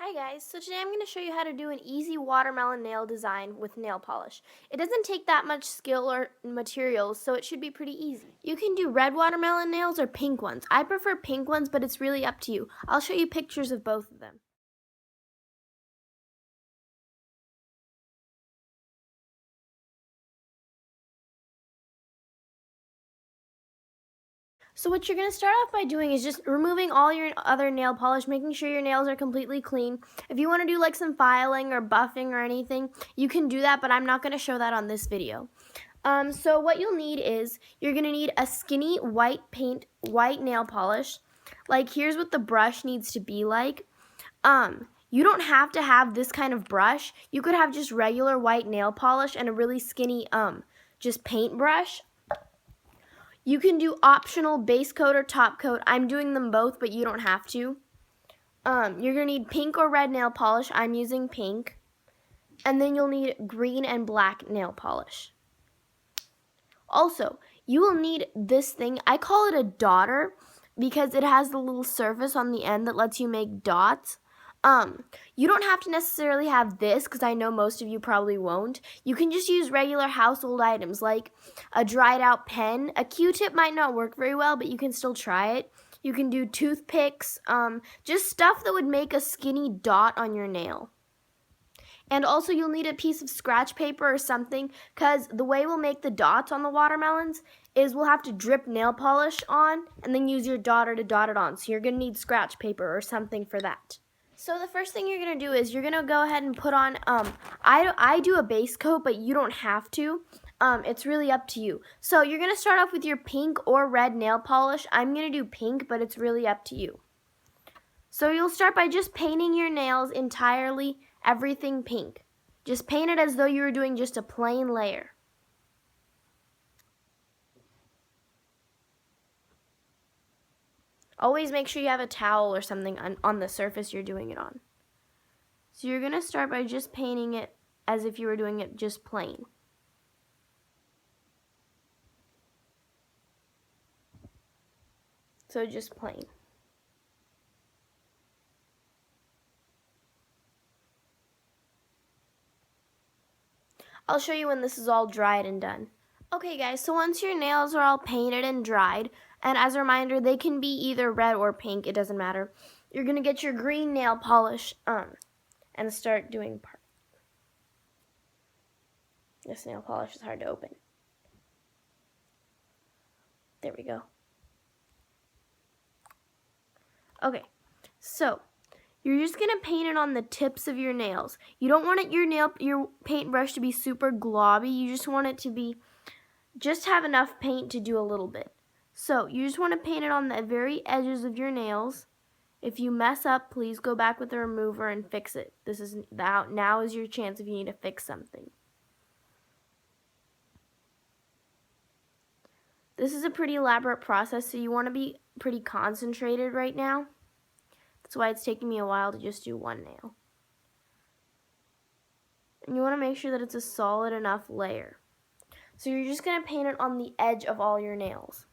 Hi guys, so today I'm going to show you how to do an easy watermelon nail design with nail polish. It doesn't take that much skill or materials, so it should be pretty easy. You can do red watermelon nails or pink ones. I prefer pink ones, but it's really up to you. I'll show you pictures of both of them. So what you're going to start off by doing is just removing all your other nail polish, making sure your nails are completely clean. If you want to do like some filing or buffing or anything, you can do that, but I'm not going to show that on this video. So what you'll need is you're going to need a skinny white nail polish. Like here's what the brush needs to be like. You don't have to have this kind of brush. You could have just regular white nail polish and a really skinny just paint brush. You can do optional base coat or top coat. I'm doing them both, but you don't have to. You're going to need pink or red nail polish. I'm using pink. And then you'll need green and black nail polish. Also, you will need this thing. I call it a dotter because it has the little surface on the end that lets you make dots. You don't have to necessarily have this because I know most of you probably won't. You can just use regular household items like a dried out pen. A Q-tip might not work very well, but you can still try it. You can do toothpicks, just stuff that would make a skinny dot on your nail. And also you'll need a piece of scratch paper or something because the way we'll make the dots on the watermelons is we'll have to drip nail polish on and then use your dotter to dot it on. So you're going to need scratch paper or something for that. So the first thing you're going to do is you're going to go ahead and put on, I do a base coat, but you don't have to. It's really up to you. So you're going to start off with your pink or red nail polish. I'm going to do pink, but it's really up to you. So you'll start by just painting your nails entirely, everything pink. Just paint it as though you were doing just a plain layer. Always make sure you have a towel or something on the surface you're doing it on. So you're going to start by just painting it as if you were doing it just plain. So just plain. I'll show you when this is all dried and done. Okay guys, so once your nails are all painted and dried, and as a reminder, they can be either red or pink, it doesn't matter. You're going to get your green nail polish and start doing part. This nail polish is hard to open. There we go. Okay, so you're just going to paint it on the tips of your nails. You don't want your paintbrush to be super globby. You just want it to be, just have enough paint to do a little bit. So you just want to paint it on the very edges of your nails. If you mess up, please go back with the remover and fix it. Now is your chance if you need to fix something. This is a pretty elaborate process, so you want to be pretty concentrated right now. That's why it's taking me a while to just do one nail. And you want to make sure that it's a solid enough layer. So you're just going to paint it on the edge of all your nails.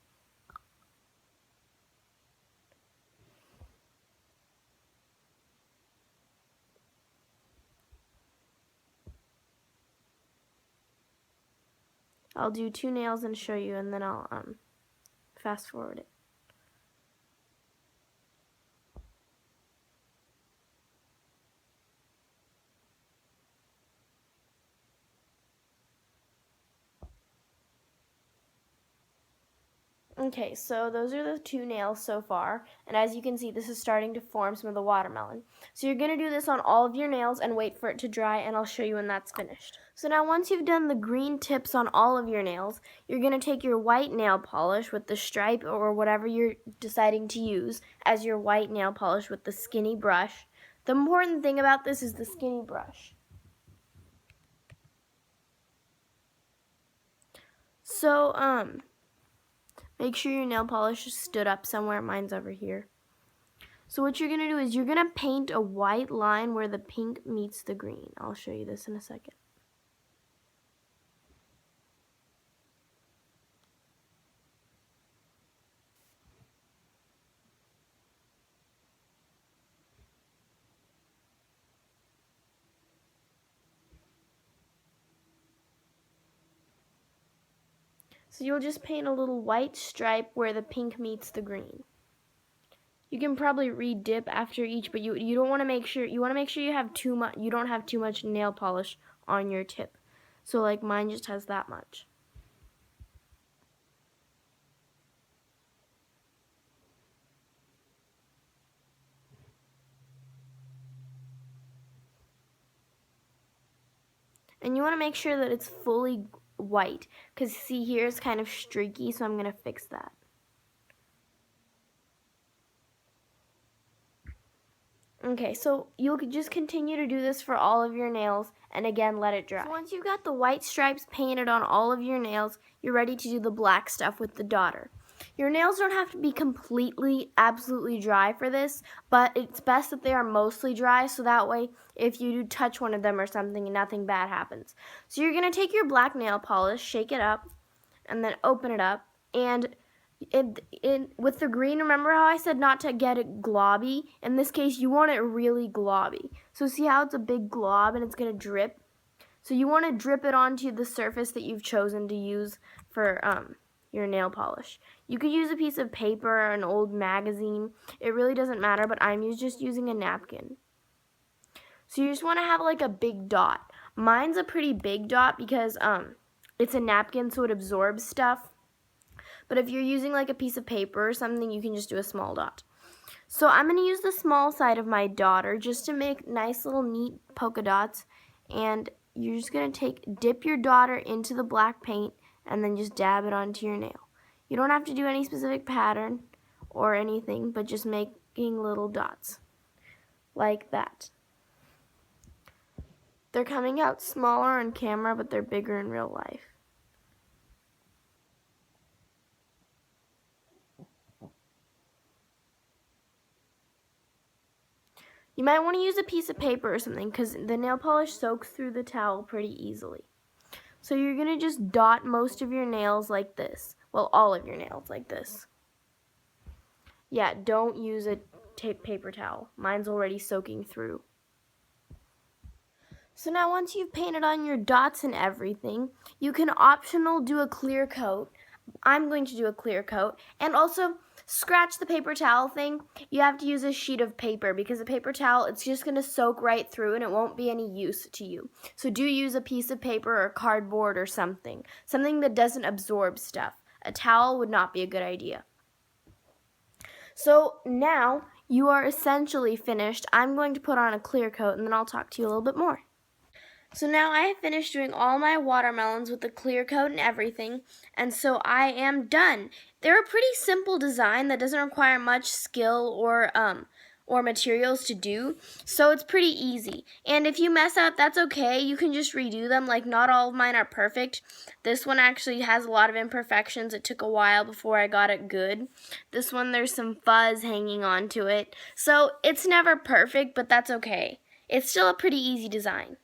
I'll do 2 nails and show you, and then I'll fast forward it. Okay, so those are the 2 nails so far, and as you can see, this is starting to form some of the watermelon. So you're going to do this on all of your nails and wait for it to dry, and I'll show you when that's finished. So now once you've done the green tips on all of your nails, you're going to take your white nail polish with the stripe or whatever you're deciding to use as your white nail polish with the skinny brush. The important thing about this is the skinny brush. So, make sure your nail polish is stood up somewhere. Mine's over here. So what you're going to do is you're going to paint a white line where the pink meets the green. I'll show you this in a second. So you'll just paint a little white stripe where the pink meets the green. You can probably re-dip after each, but you don't want to make sure you have too much. You don't have too much nail polish on your tip. So like mine just has that much. And you want to make sure that it's fully white, because see here it's kind of streaky, so I'm going to fix that. Okay, so you'll just continue to do this for all of your nails, and again, let it dry. So once you've got the white stripes painted on all of your nails, you're ready to do the black stuff with the daughter. Your nails don't have to be completely, absolutely dry for this, but it's best that they are mostly dry, so that way if you do touch one of them or something, nothing bad happens. So you're going to take your black nail polish, shake it up, and then open it up, and with the green, remember how I said not to get it globby? In this case, you want it really globby. So see how it's a big glob and it's going to drip? So you want to drip it onto the surface that you've chosen to use for your nail polish. You could use a piece of paper or an old magazine. It really doesn't matter, but I'm just using a napkin. So you just want to have like a big dot. Mine's a pretty big dot because it's a napkin, so it absorbs stuff. But if you're using like a piece of paper or something, you can just do a small dot. So I'm going to use the small side of my daughter just to make nice little neat polka dots. And you're just going to dip your daughter into the black paint and then just dab it onto your nail. You don't have to do any specific pattern or anything, but just making little dots like that. They're coming out smaller on camera, but they're bigger in real life. You might want to use a piece of paper or something because the nail polish soaks through the towel pretty easily. So you're going to just dot most of your nails like this. Well, all of your nails like this. Yeah, don't use a paper towel. Mine's already soaking through. So now once you've painted on your dots and everything, you can optional do a clear coat. I'm going to do a clear coat. And also, scratch the paper towel thing. You have to use a sheet of paper because a paper towel, it's just going to soak right through and it won't be any use to you. So do use a piece of paper or cardboard or something. Something that doesn't absorb stuff. A towel would not be a good idea. So now you are essentially finished. I'm going to put on a clear coat and then I'll talk to you a little bit more. So now I have finished doing all my watermelons with the clear coat and everything, and so I am done. They're a pretty simple design that doesn't require much skill or materials to do, so it's pretty easy. And if you mess up, that's okay. You can just redo them. Like, not all of mine are perfect. This one actually has a lot of imperfections. It took a while before I got it good. This one, there's some fuzz hanging onto it. So it's never perfect, but that's okay. It's still a pretty easy design.